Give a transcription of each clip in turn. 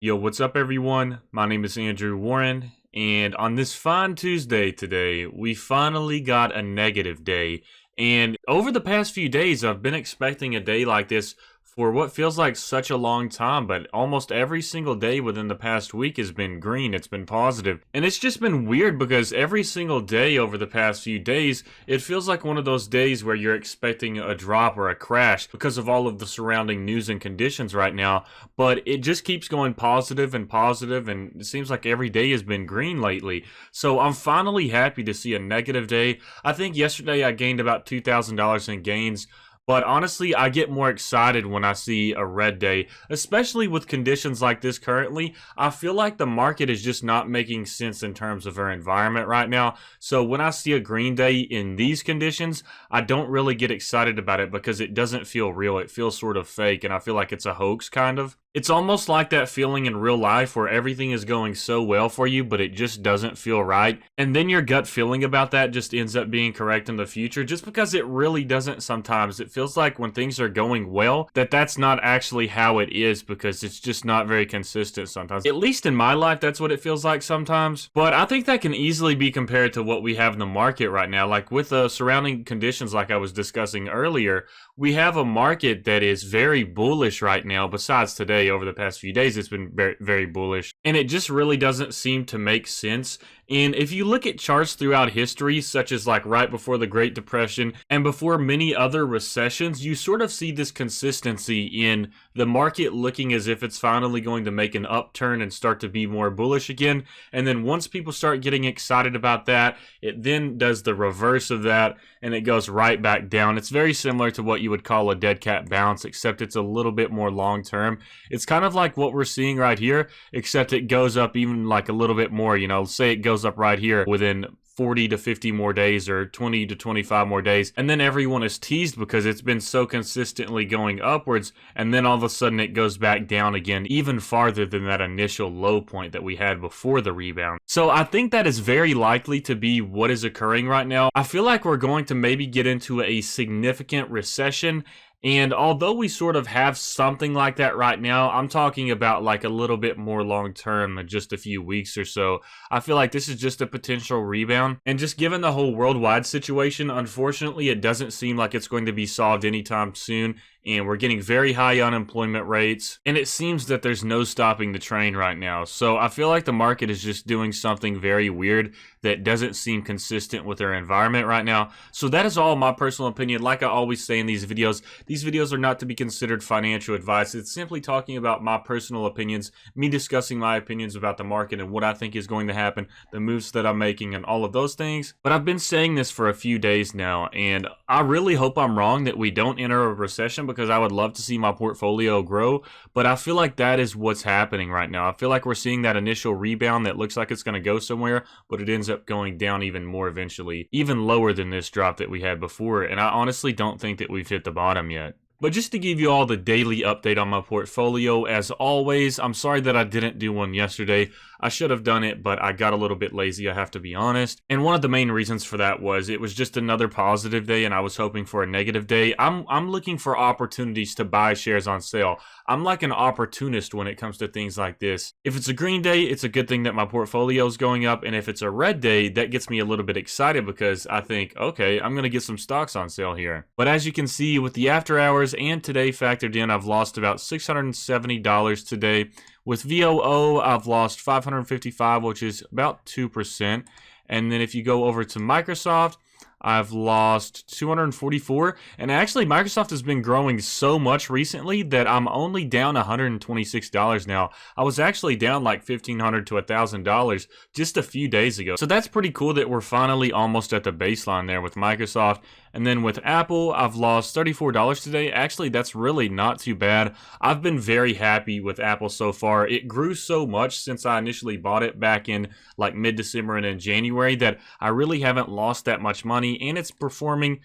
Yo, what's up, everyone? My name is Andrew Warren, and on this fine Tuesday today, we finally got a negative day. And over the past few days, I've been expecting a day like this for what feels like such a long time, but almost every single day within the past week has been green. It's been positive. And it's just been weird because every single day over the past few days, it feels like one of those days where you're expecting a drop or a crash because of all of the surrounding news and conditions right now. But it just keeps going positive and positive, and it seems like every day has been green lately. So I'm finally happy to see a negative day. I think yesterday I gained about $2,000 in gains. But honestly, I get more excited when I see a red day, especially with conditions like this currently. I feel like the market is just not making sense in terms of our environment right now. So when I see a green day in these conditions, I don't really get excited about it because it doesn't feel real. It feels sort of fake, and I feel like it's a hoax kind of. It's almost like that feeling in real life where everything is going so well for you, but it just doesn't feel right. And then your gut feeling about that just ends up being correct in the future, just because it really doesn't sometimes. It feels like when things are going well, that's not actually how it is, because it's just not very consistent sometimes. At least in my life, that's what it feels like sometimes. But I think that can easily be compared to what we have in the market right now. Like with the surrounding conditions like I was discussing earlier, we have a market that is very bullish right now. Besides today, over the past few days, it's been very, very bullish, and it just really doesn't seem to make sense. And if you look at charts throughout history, such as like right before the Great Depression and before many other recessions, you sort of see this consistency in the market looking as if it's finally going to make an upturn and start to be more bullish again. And then once people start getting excited about that, it then does the reverse of that and it goes right back down. It's very similar to what you would call a dead cat bounce, except it's a little bit more long term. It's kind of like what we're seeing right here, except it goes up even like a little bit more. Say it goes up right here within 40 to 50 more days or 20 to 25 more days, and then everyone is teased because it's been so consistently going upwards, and then all of a sudden it goes back down again even farther than that initial low point that we had before the rebound. So I think that is very likely to be what is occurring right now. I feel like we're going to maybe get into a significant recession. And although we sort of have something like that right now, I'm talking about like a little bit more long term than just a few weeks or so. I feel like this is just a potential rebound. And just given the whole worldwide situation, unfortunately, it doesn't seem like it's going to be solved anytime soon. And we're getting very high unemployment rates, and it seems that there's no stopping the train right now. So I feel like the market is just doing something very weird that doesn't seem consistent with our environment right now. So that is all my personal opinion. Like I always say in these videos are not to be considered financial advice. It's simply talking about my personal opinions, me discussing my opinions about the market and what I think is going to happen, the moves that I'm making, and all of those things. But I've been saying this for a few days now, and I really hope I'm wrong that we don't enter a recession, because I would love to see my portfolio grow, but I feel like that is what's happening right now. I feel like we're seeing that initial rebound that looks like it's going to go somewhere, but it ends up going down even more eventually, even lower than this drop that we had before, and I honestly don't think that we've hit the bottom yet. But just to give you all the daily update on my portfolio, as always, I'm sorry that I didn't do one yesterday. I should have done it, but I got a little bit lazy, I have to be honest. And one of the main reasons for that was it was just another positive day, and I was hoping for a negative day. I'm looking for opportunities to buy shares on sale. I'm like an opportunist when it comes to things like this. If it's a green day, it's a good thing that my portfolio is going up, and if it's a red day, that gets me a little bit excited because I think, okay, I'm going to get some stocks on sale here. But as you can see, with the after hours and today factored in, I've lost about $670 today. With VOO, I've lost $555, which is about 2%. And then if you go over to Microsoft, I've lost 244, and actually Microsoft has been growing so much recently that I'm only down $126 now. I was actually down like $1,500 to $1,000 just a few days ago. So that's pretty cool that we're finally almost at the baseline there with Microsoft. And then with Apple, I've lost $34 today. Actually, that's really not too bad. I've been very happy with Apple so far. It grew so much since I initially bought it back in like mid-December and in January that I really haven't lost that much money, and it's performing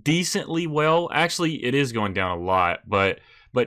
decently well. Actually, it is going down a lot, but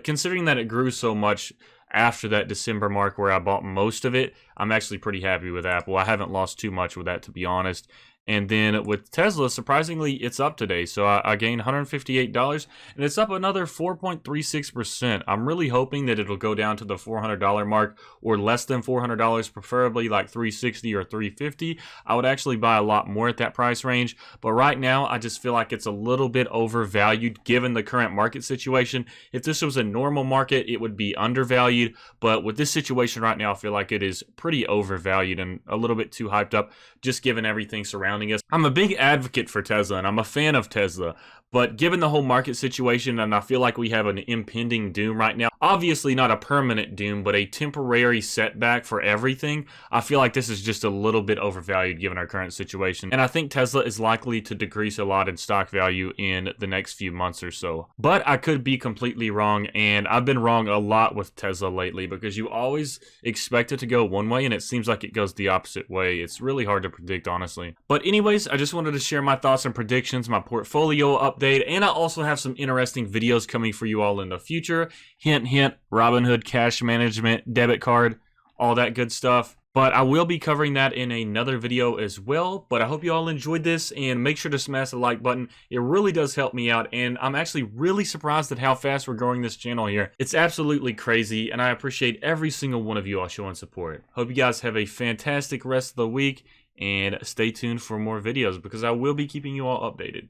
considering that it grew so much after that December mark where I bought most of it, I'm actually pretty happy with Apple. I haven't lost too much with that, to be honest. And then with Tesla, surprisingly, it's up today. So I gained $158 and it's up another 4.36%. I'm really hoping that it'll go down to the $400 mark or less than $400, preferably like $360 or $350. I would actually buy a lot more at that price range. But right now, I just feel like it's a little bit overvalued given the current market situation. If this was a normal market, it would be undervalued. But with this situation right now, I feel like it is pretty overvalued and a little bit too hyped up, just given everything surrounding us. I'm a big advocate for Tesla and I'm a fan of Tesla, but given the whole market situation, and I feel like we have an impending doom right now, obviously not a permanent doom, but a temporary setback for everything, I feel like this is just a little bit overvalued given our current situation. And I think Tesla is likely to decrease a lot in stock value in the next few months or so. But I could be completely wrong, and I've been wrong a lot with Tesla lately because you always expect it to go one way and it seems like it goes the opposite way. It's really hard to predict, honestly. But anyways, I just wanted to share my thoughts and predictions, my portfolio update, and I also have some interesting videos coming for you all in the future. Hint, hint, Robinhood cash management, debit card, all that good stuff. But I will be covering that in another video as well. But I hope you all enjoyed this, and make sure to smash the like button. It really does help me out, and I'm actually really surprised at how fast we're growing this channel here. It's absolutely crazy, and I appreciate every single one of you all showing support. Hope you guys have a fantastic rest of the week, and stay tuned for more videos because I will be keeping you all updated.